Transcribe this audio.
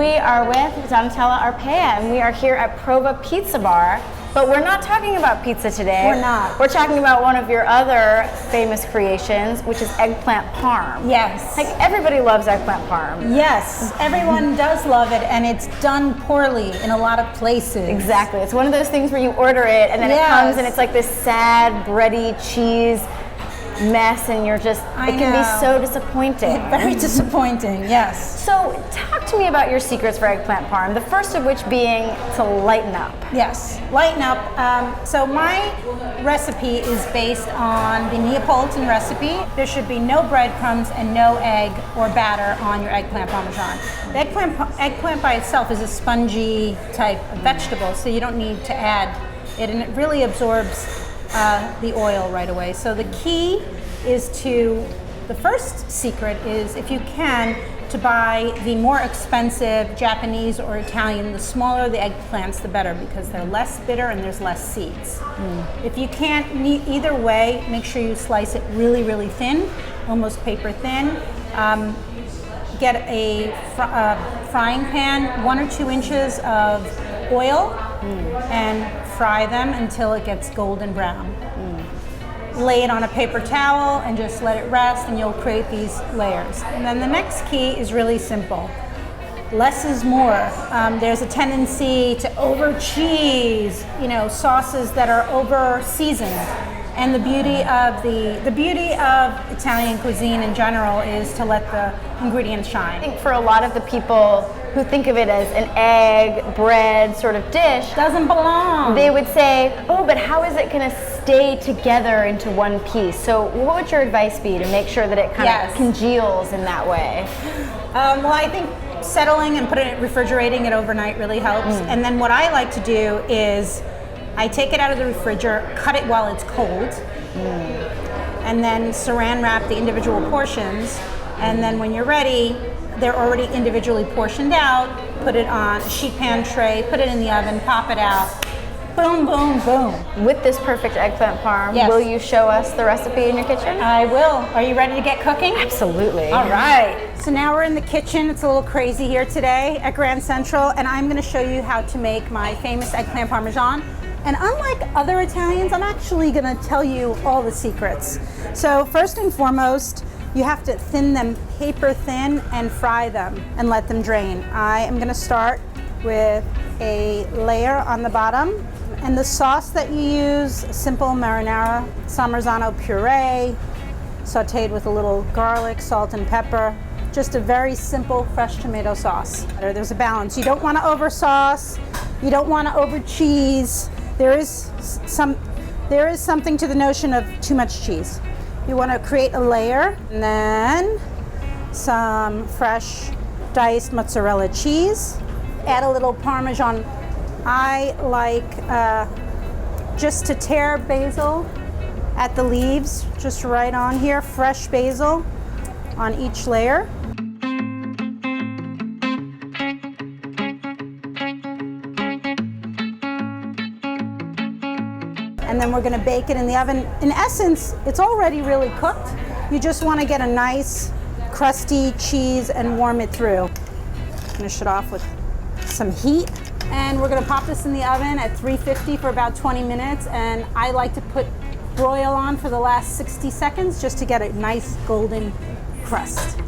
We are with Donatella Arpaia, and we are here at Prova Pizza Bar. But we're not talking about pizza today. We're not. We're talking about one of your other famous creations, which is eggplant parm. Yes. Like, everybody loves eggplant parm. Yes, everyone does love it, and it's done poorly in a lot of places. Exactly. It's one of those things where you order it, and then it comes, and it's like this sad, bready cheese mess, and you're just, it can be so disappointing. Very disappointing, yes. So talk to me about your secrets for eggplant parm, the first of which being to lighten up. Yes, lighten up. So my recipe is based on the Neapolitan recipe. There should be no breadcrumbs and no egg or batter on your eggplant parmesan. The eggplant by itself is a spongy type of vegetable, so you don't need to add it, and it really absorbs the oil right away. So the key is the first secret is, if you can, to buy the more expensive Japanese or Italian. The smaller the eggplants, the better, because they're less bitter and there's less seeds. If you can't, either way, make sure you slice it really, really thin, almost paper thin. Get a frying pan, 1 or 2 inches of oil, and fry them until it gets golden brown. Lay it on a paper towel and just let it rest, and you'll create these layers. And then the next key is really simple. Less is more. There's a tendency to over cheese, sauces that are over seasoned. And the beauty of Italian cuisine in general is to let the ingredients shine. I think for a lot of the people who think of it as an egg, bread sort of dish, doesn't belong. They would say, oh, but how is it going to stay together into one piece? So what would your advice be to make sure that it kind of congeals in that way? Well, I think settling and refrigerating it overnight really helps. And then what I like to do is I take it out of the refrigerator, cut it while it's cold, and then saran wrap the individual portions. And then when you're ready, they're already individually portioned out. Put it on a sheet pan tray, put it in the oven, pop it out. Boom, boom, boom. With this perfect eggplant parm, will you show us the recipe in your kitchen? I will. Are you ready to get cooking? Absolutely. All right. So now we're in the kitchen. It's a little crazy here today at Grand Central, and I'm going to show you how to make my famous eggplant parmesan. And unlike other Italians, I'm actually going to tell you all the secrets. So first and foremost, you have to thin them paper thin and fry them and let them drain. I am going to start with a layer on the bottom. And the sauce that you use, simple marinara, Marzano puree, sauteed with a little garlic, salt, and pepper. Just a very simple fresh tomato sauce. There's a balance. You don't want to over sauce. You don't want to over cheese. There is something to the notion of too much cheese. You want to create a layer, and then some fresh diced mozzarella cheese. Add a little Parmesan. I like just to tear basil at the leaves, just right on here, fresh basil on each layer. And then we're going to bake it in the oven. In essence, it's already really cooked. You just want to get a nice crusty cheese and warm it through. Finish it off with some heat. And we're going to pop this in the oven at 350 for about 20 minutes. And I like to put broil on for the last 60 seconds just to get a nice golden crust.